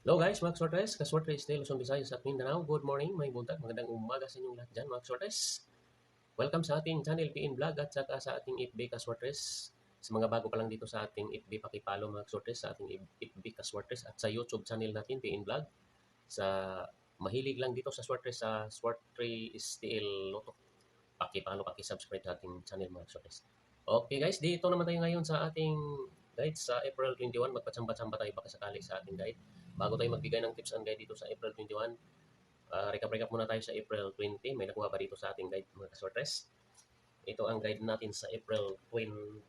Hello guys, mga Sortes, Kaswortes de Luzon, Visayas at Mindanao. Good morning, may buntag, magandang umaga sa inyong lahat dyan, mga Sortes. Welcome sa ating channel PN Vlog at saka sa ating FB Kaswortes. Sa mga bago pa lang dito sa ating FB, pakipalo mga Sortes sa ating FB Kaswortes at sa YouTube channel natin PN Vlog. Sa mahilig lang dito sa Sortes sa Swortre STL Lotto, pakipalo, pakisubscribe sa ating channel mga Sortes. Okay guys, dito naman tayo ngayon sa ating guide sa April 21. Magpatsamba-tsamba tayo baka sakali sa ating guide. Bago tayo magbigay ng tips and guide dito sa April 21, recap muna tayo sa April 20. May nakuha ba dito sa ating guide mga kasortres? Ito ang guide natin sa April 20.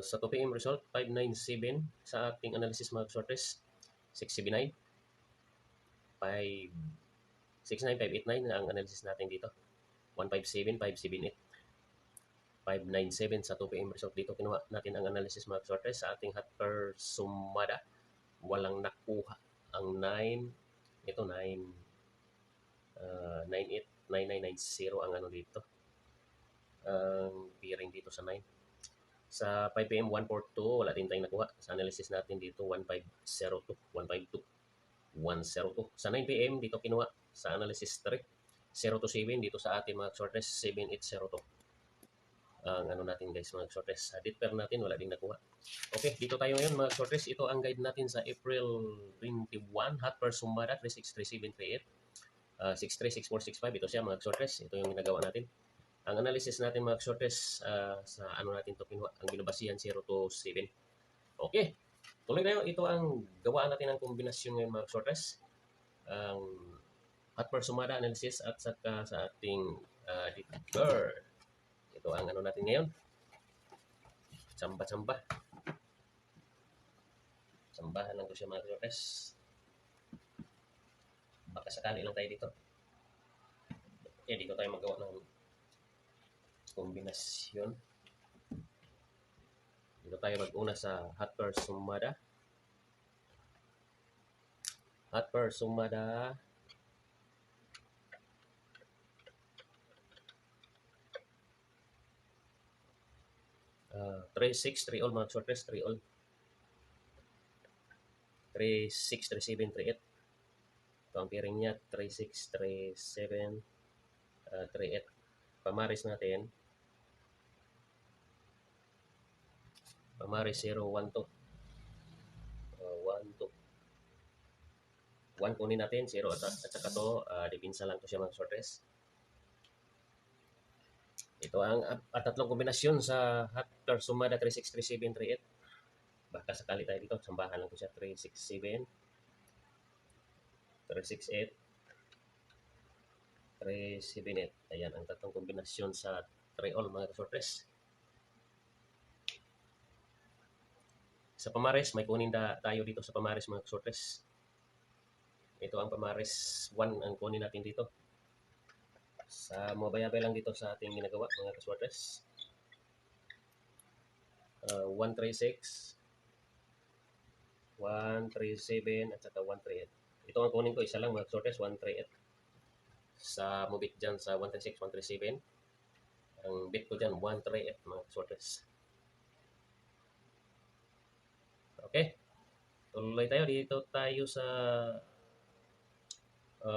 Sa 2 p.m. result, 597. Sa ating analysis mga kasortres, 679. 569, 589 na ang analysis natin dito. 157, 578. 597 sa 2 p.m. result. Dito kinuha natin ang analysis mga kasortres sa ating hot per sumada. Walang nakuha ang 9. Ito 989990 ang ano dito. Ang bearing dito sa 9. Sa 5 p.m. 142, wala din tayong nakuha. Sa analysis natin dito 1502, 152, 102. Sa 9 p.m. dito kinuha sa analysis 3. 027 dito sa ating mga shortest 7802. Ang ano natin guys mga shortest. Sa pair natin wala din nakuha. Okay, dito tayo ngayon mga shortest. Ito ang guide natin sa April 21. Hot per Sumada 363738. 636465. Ito siya mga shortest. Ito yung ginagawa natin. Ang analysis natin mga shortest sa ano natin to kinuha. Ang binabasihan 027. Okay, tuloy tayo. Ito ang gawaan natin ng kombinasyon ngayon mga shortest. Ang hot per Sumada analysis at saka sa ating bird. Ito ang ano natin ngayon. Tsamba-tsamba. Sambahan lang ko siya mga Flores. Baka sakali lang tayo dito. Okay, dito tayo magawa ng kombinasyon. Dito tayo mag-una sa hot per sumada. Hot per sumada. Uh, 3-6, 3 all mga shortest, 3 all. 3-6, 3-7, 3-8. Ito ang pairing niya, 3-6, 3-7, 3-8. Pamaris natin. Pamaris 0-1-2. 1-2. 1 kunin natin, 0 at saka to, dipinsa lang to siya mga shortest. Ito ang tatlong kombinasyon sa hot per sumada 363738. Baka sakali tayo dito, sambahan lang ko siya 367, 368, 378. Ayan ang tatlong kombinasyon sa 3 all mga kasortes. Sa pamares, may kunin tayo dito sa pamares mga kasortes. Ito ang pamares 1 ang kunin natin dito. Sa mabayabay lang dito sa ating ginagawa mga kasortes. 136, 137 at saka 138. Ito ang kunin ko, isa lang mga kasortes, 138. Sa mobit dyan sa 136, 137. Ang bit ko dyan, 138 mga kasortes. Okay. Tuloy tayo. Dito tayo sa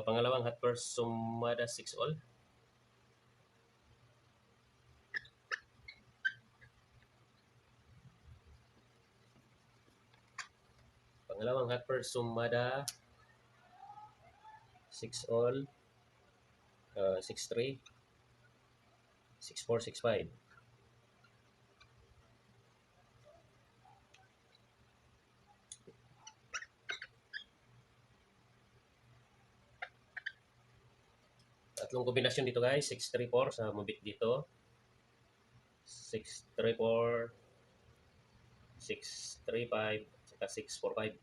pangalawang hot per sumada 6 all. Pangalawang hot per sumada 6 all. 6-3, 6-4, 6-5. Tatlong kombinasyon dito guys. 6-3-4 sa mabit dito. 6-3-4, 6-3-5, saka 6-4-5.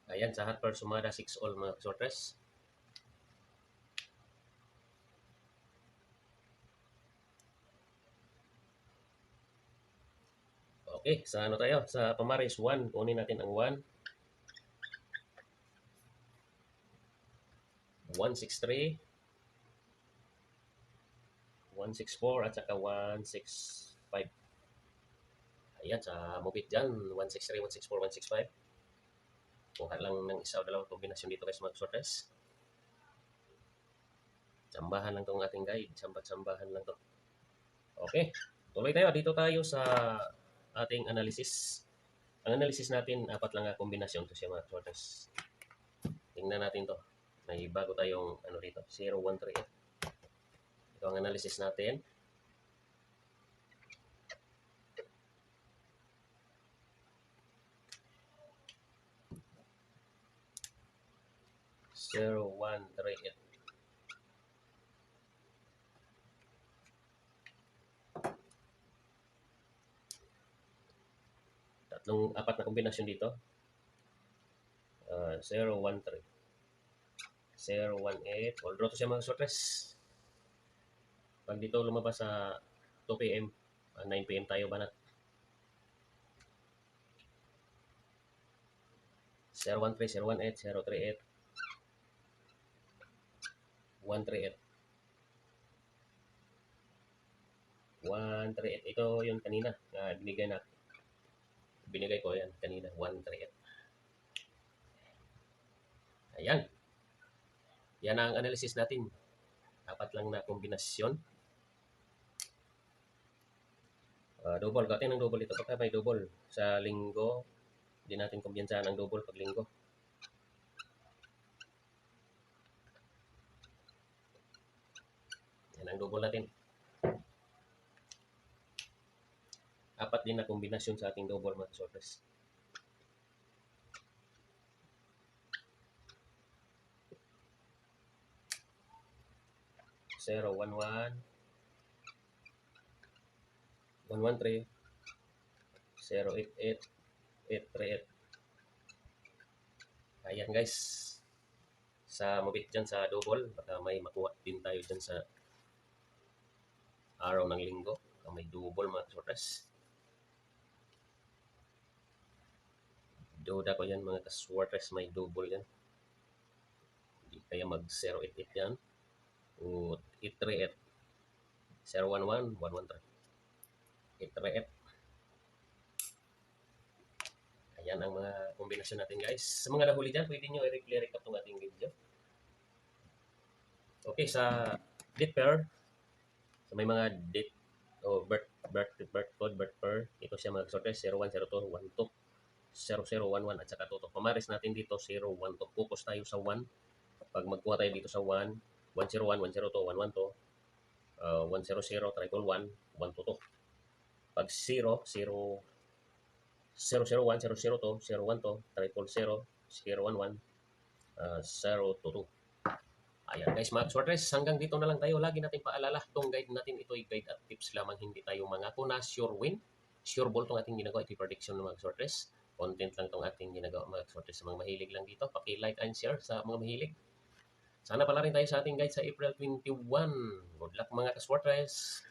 Ayan, sa hot per sumada 6 all mga kasortres. Okay, sa ano tayo? Sa pamaris 1, kunin natin ang 1. 163, 164 at saka 165. Ayan, sa mobit dyan, 163, 164, 165. Kuha lang ng isa o dalawang kombinasyon dito guys mga sortes. Sambahan lang tong ating guide. Sambat-sambahan lang to. Okay, tuloy tayo. Dito tayo sa ating analysis. Ang analysis natin, apat lang na kombinasyon to siya mga sortes. Tingnan natin to. May bago tayong ano dito, 0138. Ito ang analysis natin. Zero, 1, 3, 8. Apat na kombinasyon dito. 0, 1, 3. 0, 1, 8. All draw to siya mga sortes. Pag dito lumabas sa 2 p.m., 9 p.m. tayo banat. 013, 018, 038, 138. 138. Ito yung kanina na binigay ko yan kanina, 138. Ayan. Yan ang analysis natin. Apat lang na kombinasyon. Double. Gatin ng double ito. Pagka may double sa linggo, hindi natin kumbiyansahan ang double pag linggo. Yan ang double natin. Apat din na kombinasyon sa ating double mga sortes. Zero, 1, 1, 113, 088, 838. Ayan guys. Sa mabit dyan sa double, baka may makuha din tayo dyan sa araw ng linggo. Baka may double mga sortes. Duda ko yan mga kaswortes, may double yan. Hindi kaya mag 088 yan. O 838. 011, 113. 838. Ayan ang mga kombinasyon natin guys. Sa mga nahuli dyan, pwede nyo i-replay recap itong ating video. Okay, sa date pair, sa may mga date o birth code, birth pair, ito siya mga sortes, 01, 02, 12, 0011 at saka 2. Pamaris natin dito 012. Focus tayo sa 1. Pag magkuha tayo dito sa 1, 101, 102, 112, 100, triple 1, 122. Pag 0, 0, 001, 002, 012, triple 0, 011, 022. Ayan guys mga sortes, hanggang dito na lang tayo. Lagi natin paalala, itong guide natin, ito ay guide at tips lamang, hindi tayo mangako na sure win, sure ball itong ating ginagawa, ito prediction ng mga sortes. Content lang itong ating ginagawa mga sortes sa mga mahilig lang dito. Paki-like and share sa mga mahilig. Sana pala rin tayo sa ating guide sa April 21. Good luck mga ka-sortes.